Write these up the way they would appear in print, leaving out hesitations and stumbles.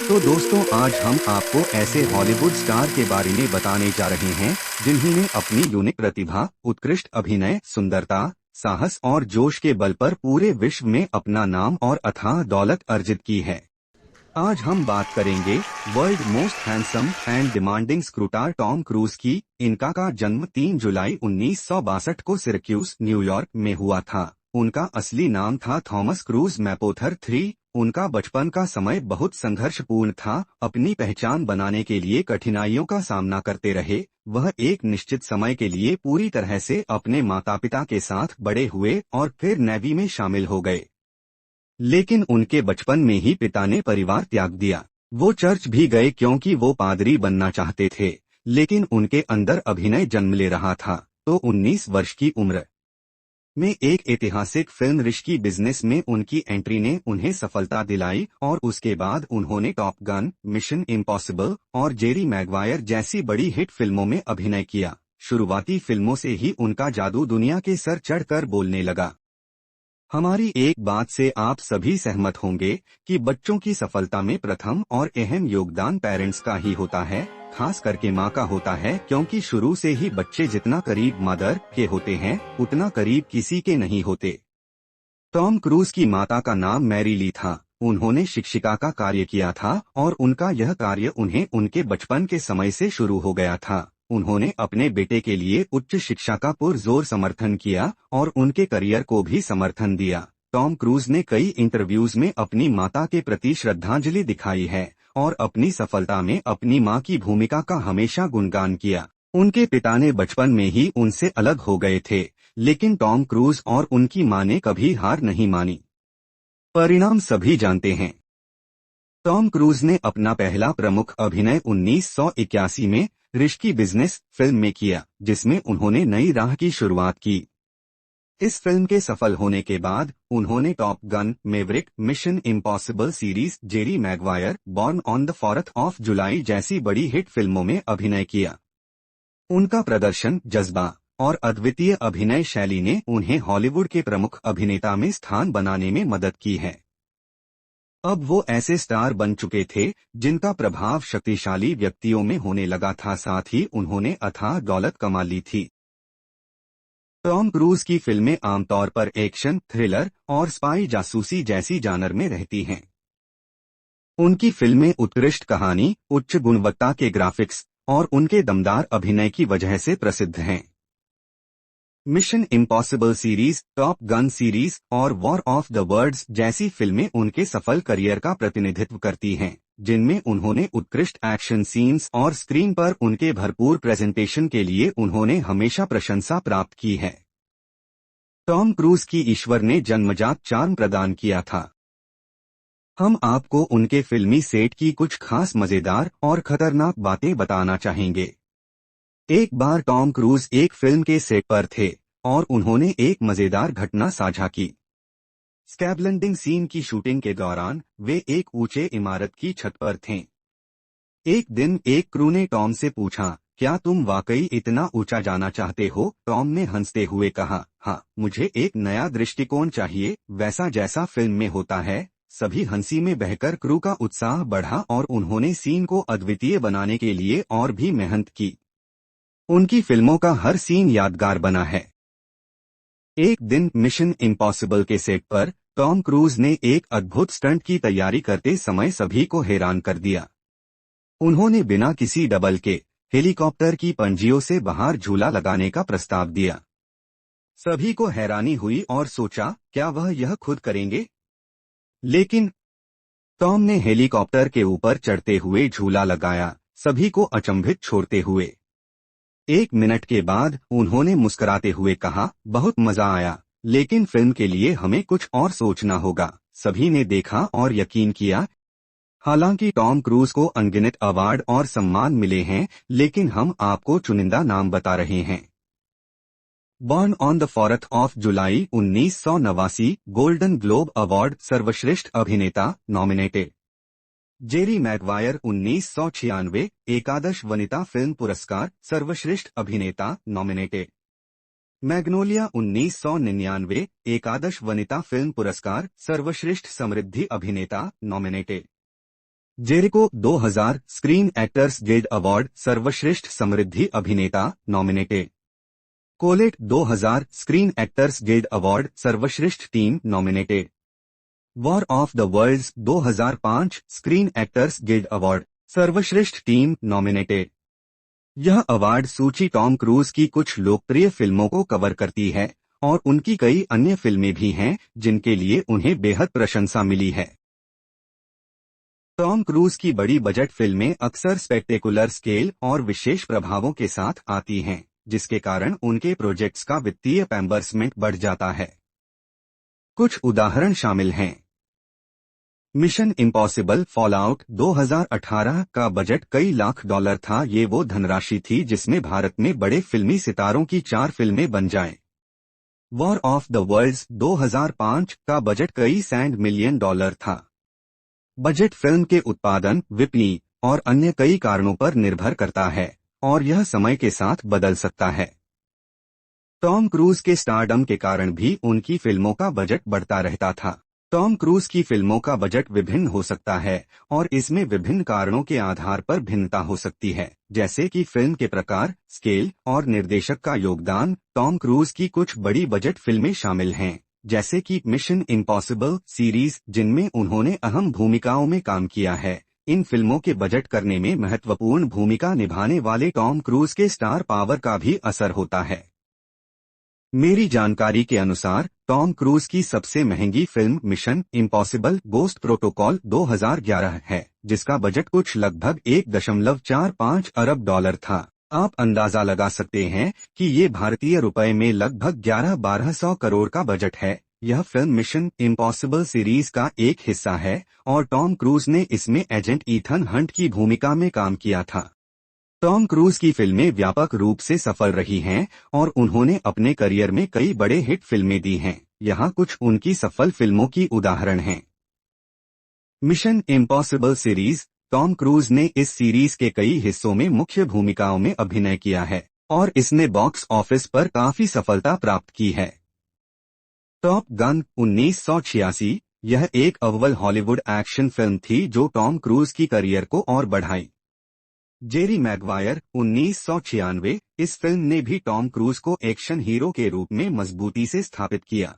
तो दोस्तों, आज हम आपको ऐसे हॉलीवुड स्टार के बारे में बताने जा रहे हैं जिन्होंने अपनी यूनिक प्रतिभा, उत्कृष्ट अभिनय, सुंदरता, साहस और जोश के बल पर पूरे विश्व में अपना नाम और अथाह दौलत अर्जित की है। आज हम बात करेंगे world most handsome and demanding स्क्रूटार टॉम क्रूज की। इनका का जन्म 3 जुलाई 1962 को सिरक्यूज, न्यूयॉर्क में हुआ था। उनका असली नाम था थॉमस क्रूज मैपोथर थ्री। उनका बचपन का समय बहुत संघर्षपूर्ण था। अपनी पहचान बनाने के लिए कठिनाइयों का सामना करते रहे। वह एक निश्चित समय के लिए पूरी तरह से अपने माता पिता के साथ बड़े हुए और फिर नेवी में शामिल हो गए। लेकिन उनके बचपन में ही पिता ने परिवार त्याग दिया। वो चर्च भी गए क्योंकि वो पादरी बनना चाहते थे, लेकिन उनके अंदर अभिनय जन्म ले रहा था। तो 19 वर्ष की उम्र में एक ऐतिहासिक फिल्म रिस्की बिजनेस में उनकी एंट्री ने उन्हें सफलता दिलाई और उसके बाद उन्होंने टॉप गन, मिशन इम्पॉसिबल और जेरी मैगवायर जैसी बड़ी हिट फिल्मों में अभिनय किया। शुरुआती फिल्मों से ही उनका जादू दुनिया के सर चढ़कर बोलने लगा। हमारी एक बात से आप सभी सहमत होंगे कि बच्चों की सफलता में प्रथम और अहम योगदान पेरेंट्स का ही होता है, खास करके माँ का होता है, क्योंकि शुरू से ही बच्चे जितना करीब मदर के होते हैं उतना करीब किसी के नहीं होते। टॉम क्रूज की माता का नाम मैरी ली था। उन्होंने शिक्षिका का कार्य किया था और उनका यह कार्य उन्हें उनके बचपन के समय से शुरू हो गया था। उन्होंने अपने बेटे के लिए उच्च शिक्षा का पुरजोर समर्थन किया और उनके करियर को भी समर्थन दिया। टॉम क्रूज ने कई इंटरव्यूज में अपनी माता के प्रति श्रद्धांजलि दिखाई है और अपनी सफलता में अपनी मां की भूमिका का हमेशा गुणगान किया। उनके पिता ने बचपन में ही उनसे अलग हो गए थे, लेकिन टॉम क्रूज और उनकी मां ने कभी हार नहीं मानी। परिणाम सभी जानते हैं। टॉम क्रूज ने अपना पहला प्रमुख अभिनय 1981 में रिस्की बिजनेस फिल्म में किया, जिसमें उन्होंने नई राह की शुरुआत की। इस फिल्म के सफल होने के बाद उन्होंने top gun, Maverick, mission impossible series, Jerry Maguire, born on the 4th of July जैसी बड़ी हिट फिल्मों में अभिनय किया। उनका प्रदर्शन, जज्बा और अद्वितीय अभिनय शैली ने उन्हें हॉलीवुड के प्रमुख अभिनेता में स्थान बनाने में मदद की है। अब वो ऐसे स्टार बन चुके थे जिनका प्रभाव शक्तिशाली व्यक्तियों में होने लगा था, साथ ही उन्होंने अथाह दौलत कमा ली थी। टॉम क्रूज की फिल्में आमतौर पर एक्शन, थ्रिलर और स्पाई जासूसी जैसी जानर में रहती हैं। उनकी फिल्में उत्कृष्ट कहानी, उच्च गुणवत्ता के ग्राफिक्स और उनके दमदार अभिनय की वजह से प्रसिद्ध हैं। Mission impossible series, top gun series और वॉर ऑफ द वर्ल्ड्स जैसी फिल्में उनके सफल करियर का प्रतिनिधित्व करती हैं, जिनमें उन्होंने उत्कृष्ट एक्शन सीन्स और स्क्रीन पर उनके भरपूर प्रेजेंटेशन के लिए उन्होंने हमेशा प्रशंसा प्राप्त की है। टॉम क्रूज की ईश्वर ने जन्मजात चार्म प्रदान किया था। हम आपको उनके फिल्मी सेट की कुछ खास मजेदार और खतरनाक बातें बताना चाहेंगे। एक बार टॉम क्रूज एक फिल्म के सेट पर थे और उन्होंने एक मजेदार घटना साझा की। स्कैबलैंडिंग सीन की शूटिंग के दौरान वे एक ऊंचे इमारत की छत पर थे। एक दिन एक क्रू ने टॉम से पूछा, क्या तुम वाकई इतना ऊंचा जाना चाहते हो? टॉम ने हंसते हुए कहा, हाँ, मुझे एक नया दृष्टिकोण चाहिए, वैसा जैसा फिल्म में होता है। सभी हंसी में बहकर क्रू का उत्साह बढ़ा और उन्होंने सीन को अद्वितीय बनाने के लिए और भी मेहनत की। उनकी फिल्मों का हर सीन यादगार बना है। एक दिन मिशन इम्पॉसिबल के सेट पर टॉम क्रूज ने एक अद्भुत स्टंट की तैयारी करते समय सभी को हैरान कर दिया। उन्होंने बिना किसी डबल के हेलीकॉप्टर की पंजियों से बाहर झूला लगाने का प्रस्ताव दिया। सभी को हैरानी हुई और सोचा, क्या वह यह खुद करेंगे? लेकिन टॉम ने हेलीकॉप्टर के ऊपर चढ़ते हुए झूला लगाया, सभी को अचंभित छोड़ते हुए। 1 मिनट के बाद उन्होंने मुस्कुराते हुए कहा, बहुत मजा आया, लेकिन फिल्म के लिए हमें कुछ और सोचना होगा। सभी ने देखा और यकीन किया। हालांकि टॉम क्रूज को अनगिनत अवार्ड और सम्मान मिले हैं, लेकिन हम आपको चुनिंदा नाम बता रहे हैं। Born on the 4th of July 1989 golden globe award सर्वश्रेष्ठ अभिनेता नॉमिनेटेड। जेरी मैगवायर 1996 एकादश वनिता फिल्म पुरस्कार सर्वश्रेष्ठ अभिनेता नॉमिनेटेड। मैग्नोलिया 1999 एकादश वनिता फिल्म पुरस्कार सर्वश्रेष्ठ समृद्धि अभिनेता नॉमिनेटेड। जेरिको 2000 स्क्रीन एक्टर्स गिल्ड अवार्ड सर्वश्रेष्ठ समृद्धि अभिनेता नॉमिनेटेड। कोलेट 2000 स्क्रीन एक्टर्स गिल्ड अवार्ड सर्वश्रेष्ठ team nominated. War of the worlds 2005 screen actors guild award सर्वश्रेष्ठ टीम नॉमिनेटेड। यह अवार्ड सूची टॉम क्रूज की कुछ लोकप्रिय फिल्मों को कवर करती है और उनकी कई अन्य फिल्में भी हैं जिनके लिए उन्हें बेहद प्रशंसा मिली है। टॉम क्रूज की बड़ी बजट फिल्में अक्सर स्पेक्टेकुलर स्केल और विशेष प्रभावों के साथ आती हैं, जिसके कारण उनके प्रोजेक्ट्स का वित्तीय पैम्बर्समेंट बढ़ जाता है। कुछ उदाहरण शामिल हैं। मिशन इम्पॉसिबल फॉलआउट 2018 का बजट कई लाख डॉलर था। ये वो धनराशि थी जिसमें भारत में बड़े फिल्मी सितारों की 4 फिल्में बन जाएं। वॉर ऑफ द वर्ल्ड्स 2005 का बजट कई $100 मिलियन था। बजट फिल्म के उत्पादन, विपणन और अन्य कई कारणों पर निर्भर करता है और यह समय के साथ बदल सकता है। टॉम क्रूज के स्टारडम के कारण भी उनकी फिल्मों का बजट बढ़ता रहता था। टॉम क्रूज की फिल्मों का बजट विभिन्न हो सकता है और इसमें विभिन्न कारणों के आधार पर भिन्नता हो सकती है, जैसे कि फिल्म के प्रकार, स्केल और निर्देशक का योगदान। टॉम क्रूज की कुछ बड़ी बजट फिल्में शामिल हैं, जैसे कि मिशन इम्पॉसिबल सीरीज, जिनमें उन्होंने अहम भूमिकाओं में काम किया है। इन फिल्मों के बजट करने में महत्वपूर्ण भूमिका निभाने वाले टॉम क्रूज के स्टार पावर का भी असर होता है। मेरी जानकारी के अनुसार टॉम क्रूज की सबसे महंगी film mission impossible ghost protocol 2011 है, जिसका बजट कुछ लगभग 1.45 अरब डॉलर था। आप अंदाजा लगा सकते हैं कि ये भारतीय रुपए में लगभग 11-1200 करोड़ का बजट है। यह फिल्म मिशन इम्पॉसिबल सीरीज का एक हिस्सा है और टॉम क्रूज ने इसमें एजेंट ईथन हंट की भूमिका में काम किया था। टॉम क्रूज की फिल्में व्यापक रूप से सफल रही हैं और उन्होंने अपने करियर में कई बड़े हिट फिल्में दी हैं। यहाँ कुछ उनकी सफल फिल्मों की उदाहरण हैं। Mission impossible series. Tom cruise ने इस सीरीज के कई हिस्सों में मुख्य भूमिकाओं में अभिनय किया है और इसने बॉक्स ऑफिस पर काफी सफलता प्राप्त की है। Top gun 1986। यह एक अव्वल हॉलीवुड एक्शन फिल्म थी जो टॉम क्रूज की करियर को और बढ़ाई। Jerry Maguire 1996। इस फिल्म ने भी टॉम क्रूज को एक्शन हीरो के रूप में मजबूती से स्थापित किया।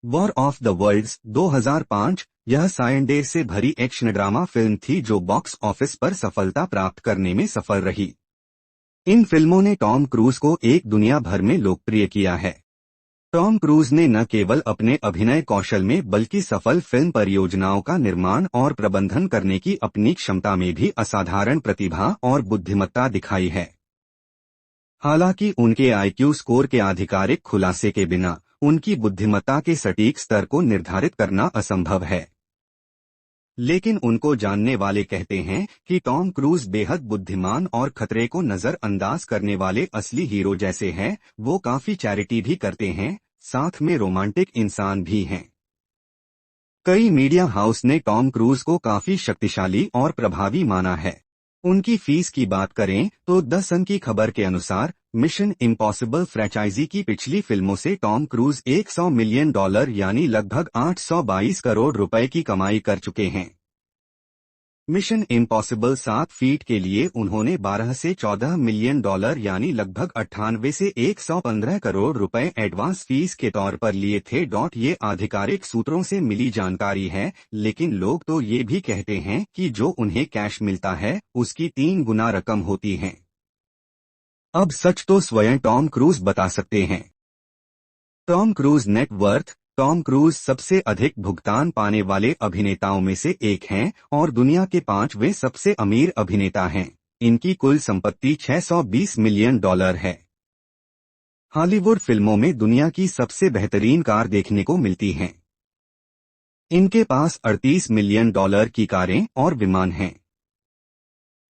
War of the worlds 2005। यह साइंडे से भरी एक्शन ड्रामा फिल्म थी जो बॉक्स ऑफिस पर सफलता प्राप्त करने में सफल रही। इन फिल्मों ने टॉम क्रूज को एक दुनिया भर में लोकप्रिय किया है। टॉम क्रूज ने न केवल अपने अभिनय कौशल में बल्कि सफल फिल्म परियोजनाओं का निर्माण और प्रबंधन करने की अपनी क्षमता में भी असाधारण प्रतिभा और बुद्धिमत्ता दिखाई है। हालांकि उनके आईक्यू स्कोर के आधिकारिक खुलासे के बिना उनकी बुद्धिमत्ता के सटीक स्तर को निर्धारित करना असंभव है। लेकिन उनको जानने वाले कहते हैं कि टॉम क्रूज बेहद बुद्धिमान और खतरे को नजरअंदाज करने वाले असली हीरो जैसे हैं। वो काफी चैरिटी भी करते हैं, साथ में रोमांटिक इंसान भी हैं। कई मीडिया हाउस ने टॉम क्रूज को काफी शक्तिशाली और प्रभावी माना है। उनकी फीस की बात करें तो द सन की खबर के अनुसार मिशन इम्पॉसिबल फ्रैंचाइजी की पिछली फिल्मों से टॉम क्रूज $100 मिलियन यानी लगभग 822 करोड़ रुपए की कमाई कर चुके हैं। मिशन इम्पॉसिबल 7 फीट के लिए उन्होंने 12 से $14 मिलियन यानी लगभग 98 से 115 करोड़ रुपए एडवांस फीस के तौर पर लिए थे। ये आधिकारिक सूत्रों से मिली जानकारी है, लेकिन लोग तो ये भी कहते हैं कि जो उन्हें कैश मिलता है उसकी 3 गुना रकम होती है। अब सच तो स्वयं टॉम क्रूज बता सकते हैं। Tom cruise net worth. Tom cruise सबसे अधिक भुगतान पाने वाले अभिनेताओं में से एक हैं और दुनिया के 5वें सबसे अमीर अभिनेता हैं। इनकी कुल संपत्ति $620 मिलियन है। हॉलीवुड फिल्मों में दुनिया की सबसे बेहतरीन कार देखने को मिलती हैं। इनके पास $38 मिलियन की कारें और विमान हैं।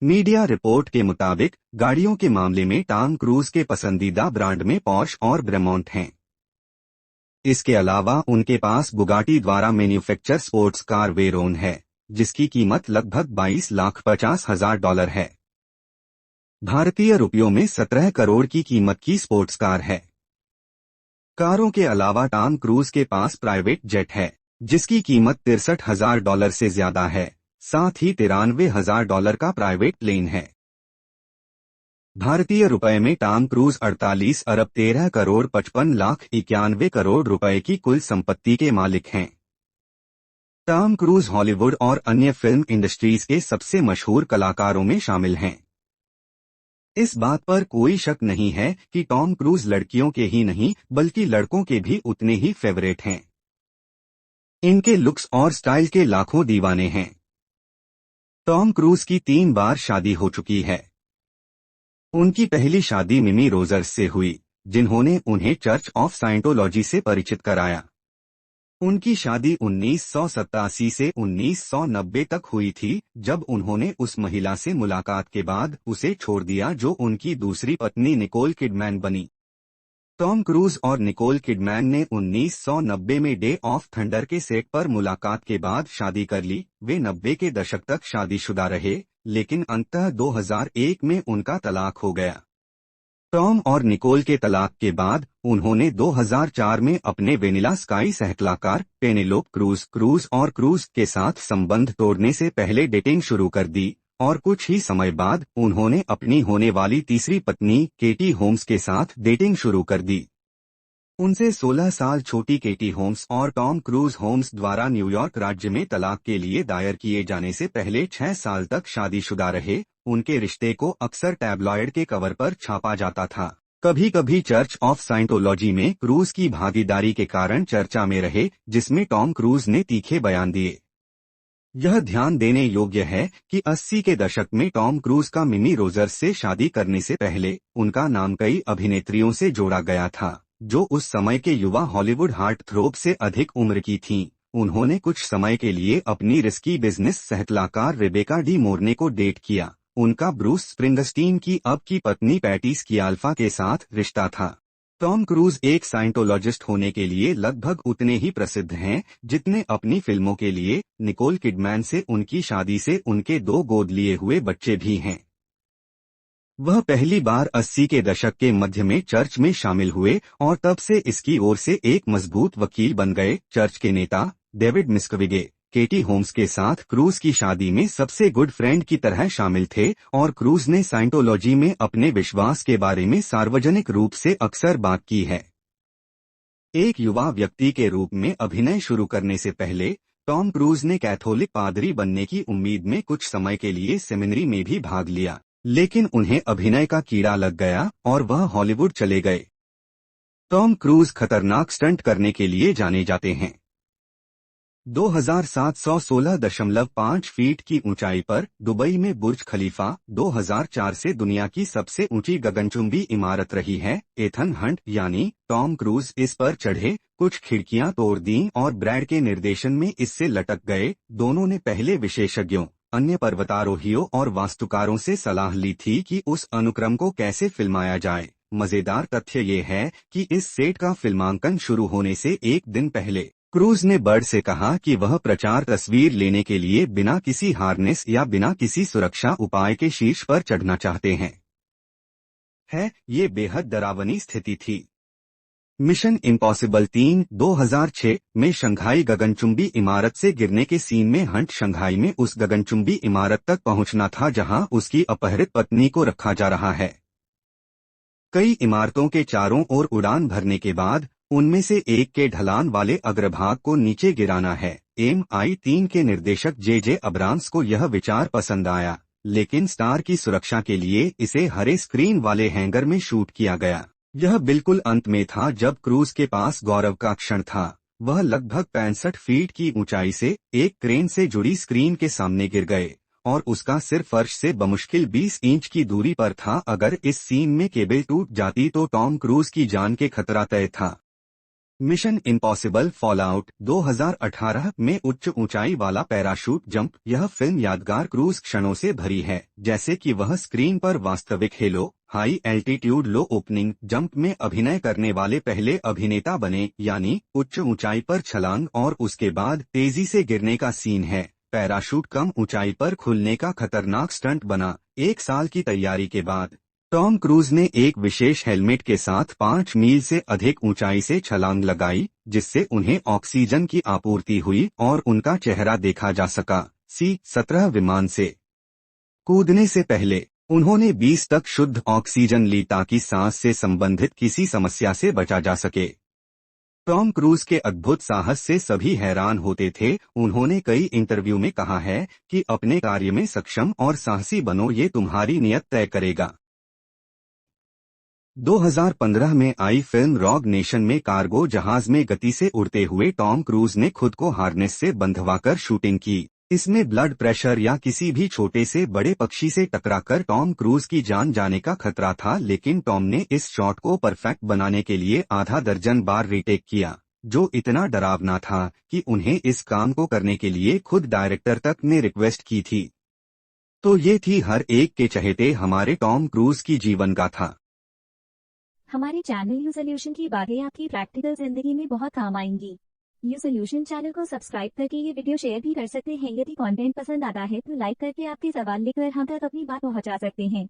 मीडिया रिपोर्ट के मुताबिक गाड़ियों के मामले में टॉम क्रूज के पसंदीदा ब्रांड में पॉर्श और ब्रेमॉन्ट हैं। इसके अलावा उनके पास बुगाटी द्वारा मैन्युफैक्चर स्पोर्ट्स कार वेरोन है, जिसकी कीमत लगभग $22,50,000 है। भारतीय रुपयों में 17 करोड़ की कीमत की स्पोर्ट्स कार है। कारों के अलावा टॉम क्रूज के पास प्राइवेट जेट है, जिसकी कीमत $63,000 से ज्यादा है। साथ ही $93,000 का प्राइवेट प्लेन है। भारतीय रुपए में टॉम क्रूज 48 अरब 13 करोड़ 55 लाख 91 करोड़ रुपए की कुल संपत्ति के मालिक हैं। टॉम क्रूज हॉलीवुड और अन्य फिल्म इंडस्ट्रीज के सबसे मशहूर कलाकारों में शामिल हैं। इस बात पर कोई शक नहीं है कि टॉम क्रूज लड़कियों के ही नहीं बल्कि लड़कों के भी उतने ही फेवरेट हैं। इनके लुक्स और स्टाइल के लाखों दीवाने हैं। टॉम क्रूज की 3 बार शादी हो चुकी है। उनकी पहली शादी मिमी रोजर्स से हुई, जिन्होंने उन्हें चर्च ऑफ साइंटोलॉजी से परिचित कराया। उनकी शादी 1987 से 1990 तक हुई थी, जब उन्होंने उस महिला से मुलाकात के बाद उसे छोड़ दिया जो उनकी दूसरी पत्नी निकोल किडमैन बनी। टॉम क्रूज और निकोल किडमैन ने 1990 में डे ऑफ थंडर के सेट पर मुलाकात के बाद शादी कर ली। वे 90 के दशक तक शादीशुदा रहे, लेकिन अंततः 2001 में उनका तलाक हो गया। टॉम और निकोल के तलाक के बाद उन्होंने 2004 में अपने वेनिला स्काई सहकलाकार पेनेलोप क्रूज के साथ संबंध तोड़ने से पहले डेटिंग शुरू कर दी और कुछ ही समय बाद उन्होंने अपनी होने वाली तीसरी पत्नी केटी होम्स के साथ डेटिंग शुरू कर दी। उनसे 16 साल छोटी केटी होम्स और टॉम क्रूज होम्स द्वारा न्यूयॉर्क राज्य में तलाक के लिए दायर किए जाने से पहले 6 साल तक शादीशुदा रहे। उनके रिश्ते को अक्सर टैब्लॉयड के कवर पर छापा जाता था। कभी कभी चर्च ऑफ साइंटोलॉजी में क्रूज की भागीदारी के कारण चर्चा में रहे, जिसमें टॉम क्रूज ने तीखे बयान दिए। यह ध्यान देने योग्य है कि 80 के दशक में टॉम क्रूज का मिमी रोजर्स से शादी करने से पहले उनका नाम कई अभिनेत्रियों से जोड़ा गया था, जो उस समय के युवा हॉलीवुड हार्टथ्रोब से अधिक उम्र की थीं। उन्होंने कुछ समय के लिए अपनी रिस्की बिजनेस सहकलाकार रेबेका डी मोरने को डेट किया। उनका ब्रूस स्प्रिंगस्टीन की अब की पत्नी पैटी स्कियाल्फा के साथ रिश्ता था। टॉम क्रूज एक साइंटोलॉजिस्ट होने के लिए लगभग उतने ही प्रसिद्ध हैं जितने अपनी फिल्मों के लिए। निकोल किडमैन से उनकी शादी से उनके 2 गोद लिए हुए बच्चे भी हैं। वह पहली बार 80 के दशक के मध्य में चर्च में शामिल हुए और तब से इसकी ओर से एक मजबूत वकील बन गए। चर्च के नेता डेविड मिस्कविगे केटी होम्स के साथ क्रूज की शादी में सबसे गुड फ्रेंड की तरह शामिल थे और क्रूज ने साइंटोलॉजी में अपने विश्वास के बारे में सार्वजनिक रूप से अक्सर बात की है। एक युवा व्यक्ति के रूप में अभिनय शुरू करने से पहले टॉम क्रूज ने कैथोलिक पादरी बनने की उम्मीद में कुछ समय के लिए सेमिनरी में भी भाग लिया, लेकिन उन्हें अभिनय का कीड़ा लग गया और वह हॉलीवुड चले गए। टॉम क्रूज खतरनाक स्टंट करने के लिए जाने जाते हैं। 2716.5 फीट की ऊंचाई पर दुबई में बुर्ज खलीफा 2004 से दुनिया की सबसे ऊंची गगनचुंबी इमारत रही है। एथन हंट यानी टॉम क्रूज इस पर चढ़े, कुछ खिड़कियां तोड़ दीं और ब्रैड के निर्देशन में इससे लटक गए। दोनों ने पहले विशेषज्ञों, अन्य पर्वतारोहियों और वास्तुकारों से सलाह ली थी कि उस अनुक्रम को कैसे फिल्माया जाए। मजेदार तथ्य ये है कि इस सेट का फिल्मांकन शुरू होने से एक दिन पहले क्रूज ने बर्ड से कहा कि वह प्रचार तस्वीर लेने के लिए बिना किसी हार्नेस या बिना किसी सुरक्षा उपाय के शीर्ष पर चढ़ना चाहते हैं। ये बेहद डरावनी स्थिति थी। मिशन इम्पॉसिबल 3 2006 में शंघाई गगनचुंबी इमारत से गिरने के सीन में हंट शंघाई में उस गगनचुंबी इमारत तक पहुंचना था जहां उसकी अपहृत पत्नी को रखा जा रहा है। कई इमारतों के चारों ओर उड़ान भरने के बाद उनमें से एक के ढलान वाले अग्रभाग को नीचे गिराना है। MI3 के निर्देशक जे अब्राम्स को यह विचार पसंद आया, लेकिन स्टार की सुरक्षा के लिए इसे हरे स्क्रीन वाले हैंगर में शूट किया गया। यह बिल्कुल अंत में था जब क्रूज के पास गौरव का क्षण था। वह लगभग 65 फीट की ऊंचाई से एक क्रेन से जुड़ी स्क्रीन के सामने गिर गए और उसका सिर फर्श से बमुश्किल 20 इंच की दूरी पर था। अगर इस सीन में केबल टूट जाती तो टॉम क्रूज की जान के खतरा तय था। मिशन इम्पॉसिबल फॉलआउट 2018 में उच्च ऊंचाई वाला पैराशूट जंप। यह फिल्म यादगार क्रूज क्षणों से भरी है, जैसे कि वह स्क्रीन पर वास्तविक हेलो हाई एल्टीट्यूड लो ओपनिंग जंप में अभिनय करने वाले पहले अभिनेता बने, यानी उच्च ऊंचाई पर छलांग और उसके बाद तेजी से गिरने का सीन है। पैराशूट कम ऊंचाई पर खुलने का खतरनाक स्टंट बना। 1 साल की तैयारी के बाद टॉम क्रूज ने एक विशेष हेलमेट के साथ 5 मील से अधिक ऊंचाई से छलांग लगाई, जिससे उन्हें ऑक्सीजन की आपूर्ति हुई और उनका चेहरा देखा जा सका। C-17 विमान से कूदने से पहले उन्होंने 20 तक शुद्ध ऑक्सीजन ली ताकि सांस से संबंधित किसी समस्या से बचा जा सके। टॉम क्रूज के अद्भुत साहस से सभी हैरान होते थे। उन्होंने कई इंटरव्यू में कहा है कि अपने कार्य में सक्षम और साहसी बनो, ये तुम्हारी नियत तय करेगा। 2015 में आई फिल्म रॉग नेशन में कार्गो जहाज में गति से उड़ते हुए टॉम क्रूज ने खुद को हार्नेस से बंधवाकर शूटिंग की। इसमें ब्लड प्रेशर या किसी भी छोटे से बड़े पक्षी से टकराकर टॉम क्रूज की जान जाने का खतरा था, लेकिन टॉम ने इस शॉट को परफेक्ट बनाने के लिए आधा दर्जन बार रीटेक किया, जो इतना डरावना था कि उन्हें इस काम को करने के लिए खुद डायरेक्टर तक ने रिक्वेस्ट की थी। तो ये थी हर एक के चहेते हमारे टॉम क्रूज की जीवन गाथा। हमारे चैनल यू सोल्यूशन की बातें आपकी प्रैक्टिकल जिंदगी में बहुत काम आएंगी। यू सोल्यूशन चैनल को सब्सक्राइब करके ये वीडियो शेयर भी कर सकते हैं। यदि कंटेंट पसंद आता है तो लाइक करके आपके सवाल लिखकर हम तक अपनी बात पहुंचा सकते हैं।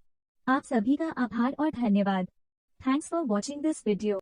आप सभी का आभार और धन्यवाद। Thanks for watching this video.